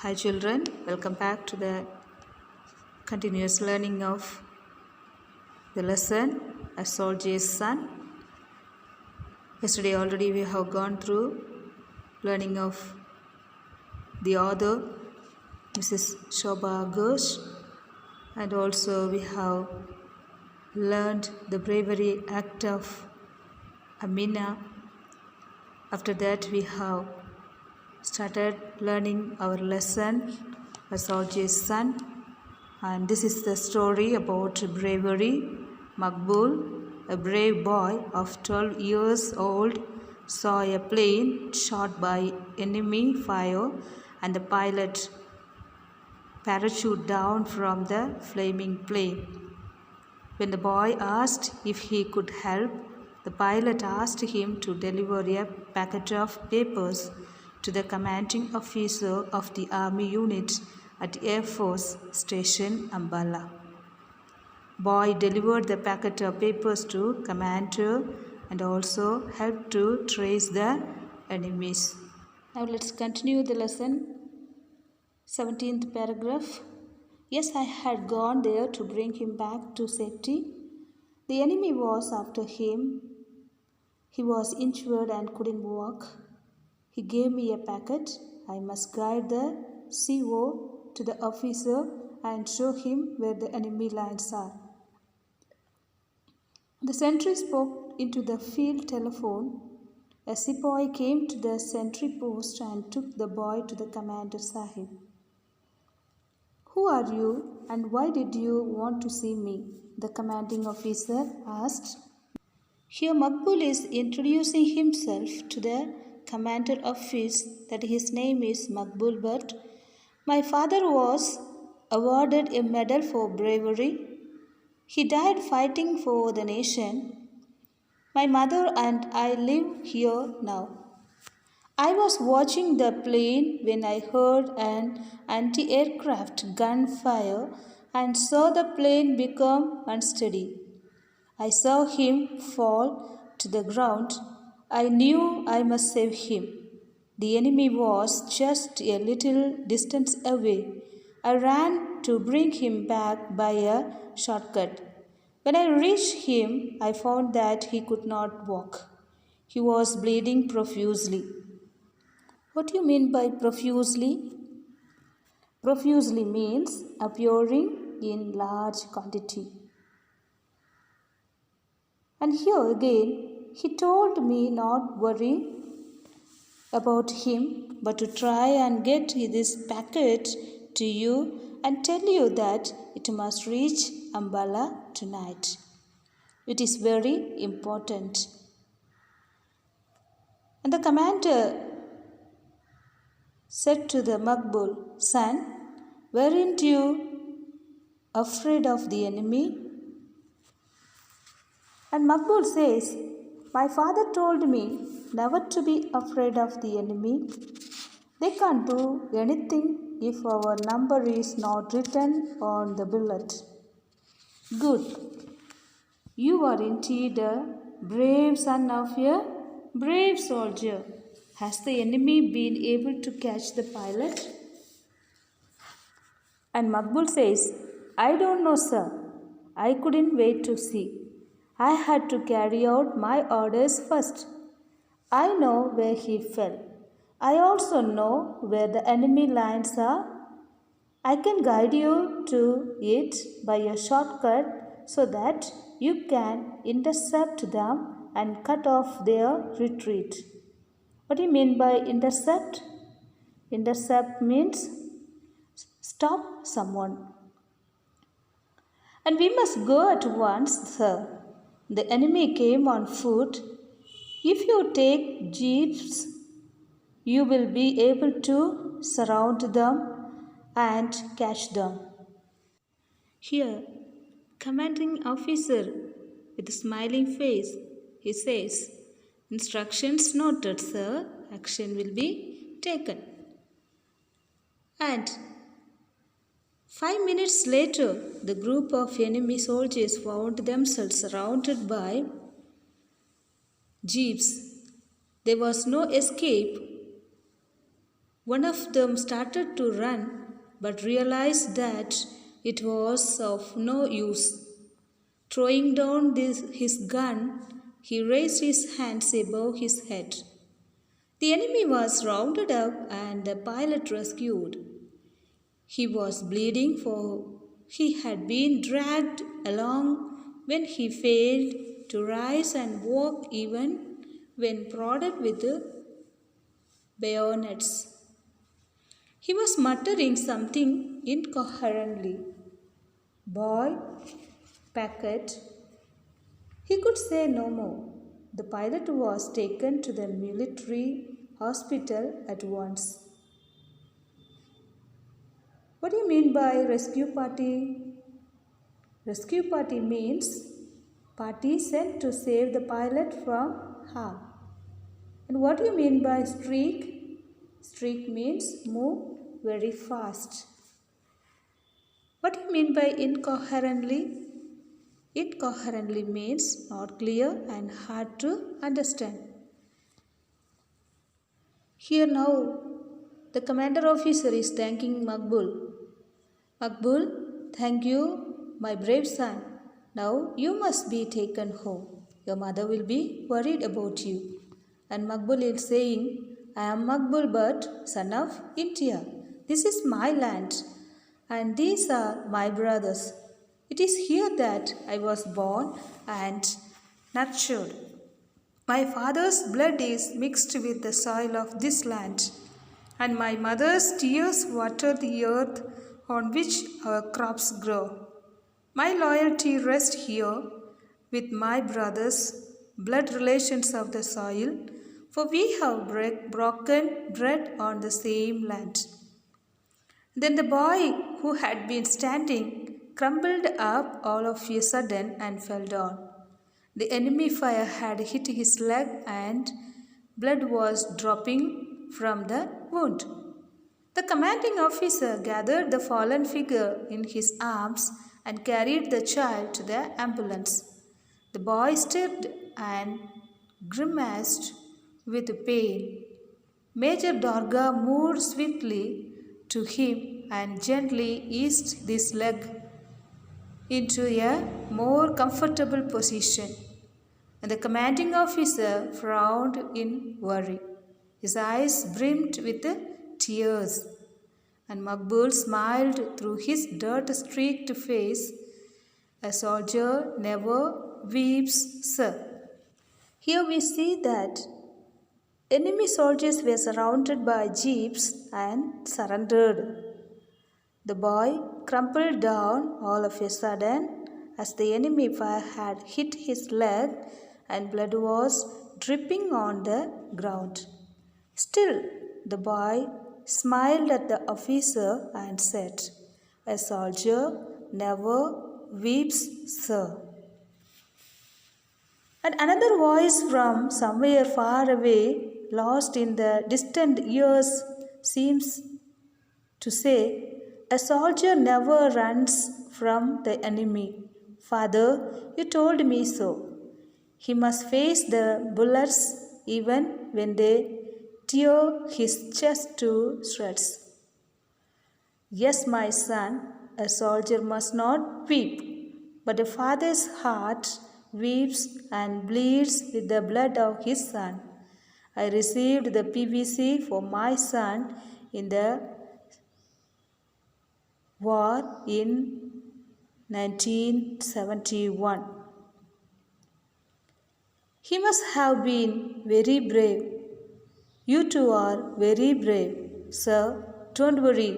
Hi children, welcome back to the continuous learning of the lesson A Soldier's Son. Yesterday already we have gone through learning of the author Mrs. Shobha Ghosh, and also we have learned the bravery act of Amina. After that we have started learning our lesson A Soldier's Son, and this is the story about bravery. Makbul, a brave boy of 12 years old, saw a plane shot by enemy fire and the pilot parachute down from the flaming plane. When the boy asked if he could help, the pilot asked him to deliver a packet of papers to the commanding officer of the army unit at Air Force Station Ambala. Boy delivered the packet of papers to commander and also helped to trace the enemies. Now let's continue the lesson. 17th paragraph. Yes, I had gone there to bring him back to safety. The enemy was after him. He was injured and couldn't walk. He gave me a packet. I must guide the CO to the officer and show him where the enemy lines are. The sentry spoke into the field telephone. A sepoy came to the sentry post and took the boy to the commander Sahib. Who are you and why did you want to see me? The commanding officer asked. Here Makbul is introducing himself to the commander office that his name is Makbul, but my father was awarded a medal for bravery. He died fighting for the nation. My mother and I live here now. I was watching the plane when I heard an anti-aircraft gunfire and saw the plane become unsteady. I saw him fall to the ground. I knew I must save him. The enemy was just a little distance away. I ran to bring him back by a shortcut. When I reached him, I found that he could not walk. He was bleeding profusely. What do you mean by profusely? Profusely means appearing in large quantity. And here again, he told me not worry about him, but to try and get this packet to you and tell you that it must reach Ambala tonight. It is very important. And the commander said to the Makbul, Son, weren't you afraid of the enemy? And Makbul says, my father told me never to be afraid of the enemy. They can't do anything if our number is not written on the bullet. Good. You are indeed a brave son of a brave soldier. Has the enemy been able to catch the pilot? And Makbul says, I don't know, sir. I couldn't wait to see. I had to carry out my orders first. I know where he fell. I also know where the enemy lines are. I can guide you to it by a shortcut so that you can intercept them and cut off their retreat. What do you mean by intercept? Intercept means stop someone. And we must go at once, sir. The enemy came on foot. If you take jeeps, you will be able to surround them and catch them. Here, commanding officer with a smiling face, he says, instructions noted, sir. Action will be taken. And 5 minutes later, the group of enemy soldiers found themselves surrounded by jeeps. There was no escape. One of them started to run but realized that it was of no use. Throwing down his gun, he raised his hands above his head. The enemy was rounded up and the pilot rescued. He was bleeding, for he had been dragged along when he failed to rise and walk even when prodded with bayonets. He was muttering something incoherently. Boy, Packet. He could say no more. The pilot was taken to the military hospital at once. What do you mean by rescue party? Rescue party means party sent to save the pilot from harm. And what do you mean by streak? Streak means move very fast. What do you mean by incoherently? Incoherently means not clear and hard to understand. Here now, the commander officer is thanking Maqbul. Maqbul, thank you, my brave son. Now you must be taken home. Your mother will be worried about you. And Maqbul is saying, I am Maqbul Bhatt, son of India. This is my land, and these are my brothers. It is here that I was born and nurtured. My father's blood is mixed with the soil of this land, and my mother's tears water the earth on which our crops grow. My loyalty rests here with my brothers, blood relations of the soil, for we have broken bread on the same land. Then the boy who had been standing crumbled up all of a sudden and fell down. The enemy fire had hit his leg and blood was dropping from the wound. The commanding officer gathered the fallen figure in his arms and carried the child to the ambulance. The boy stirred and grimaced with pain. Major Darga moved swiftly to him and gently eased this leg into a more comfortable position. And the commanding officer frowned in worry. His eyes brimmed with tears. And Maqbul smiled through his dirt-streaked face. A soldier never weeps, sir. Here we see that enemy soldiers were surrounded by jeeps and surrendered. The boy crumpled down all of a sudden as the enemy fire had hit his leg and blood was dripping on the ground. Still, the boy smiled at the officer and said, A soldier never weeps, sir. And another voice from somewhere far away, lost in the distant years, seems to say, A soldier never runs from the enemy. Father, you told me so. He must face the bullets even when they tear his chest to shreds. Yes, my son, a soldier must not weep, but a father's heart weeps and bleeds with the blood of his son. I received the PVC for my son in the war in 1971. He must have been very brave. You two are very brave, sir. Don't worry,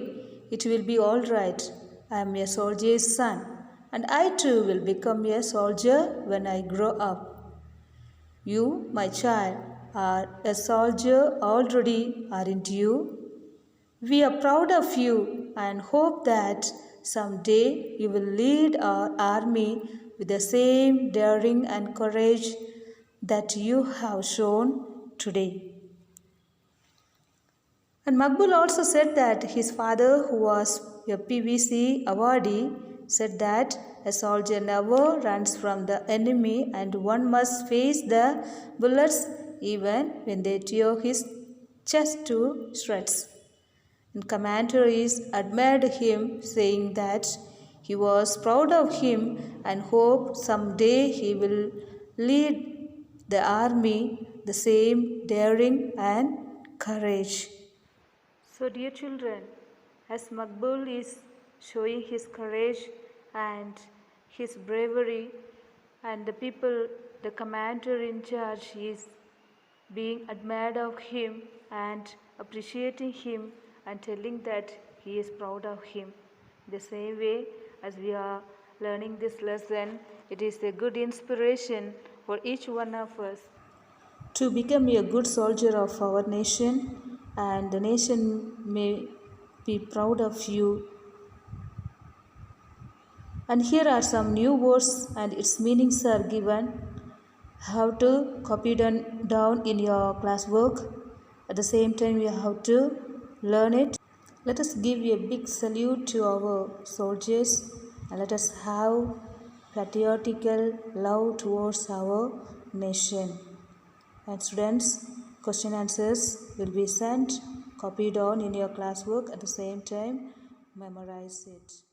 it will be all right. I am a soldier's son, and I too will become a soldier when I grow up. You, my child, are a soldier already, aren't you? We are proud of you and hope that someday you will lead our army with the same daring and courage that you have shown today. And Maqbul also said that his father, who was a PVC awardee, said that a soldier never runs from the enemy and one must face the bullets even when they tear his chest to shreds. And commentaries admired him, saying that he was proud of him and hoped someday he will lead the army the same daring and courage. So, dear children, as Makbul is showing his courage and his bravery, and the people, the commander in charge, is being admired of him and appreciating him and telling that he is proud of him. The same way as we are learning this lesson, it is a good inspiration for each one of us to become a good soldier of our nation, and the nation may be proud of you. And here are some new words and its meanings are given. How to copy down in your classwork. At the same time, you have to learn it. Let us give a big salute to our soldiers and let us have patriotical love towards our nation. And students, question answers will be sent, copied on in your classwork. At the same time, memorize it.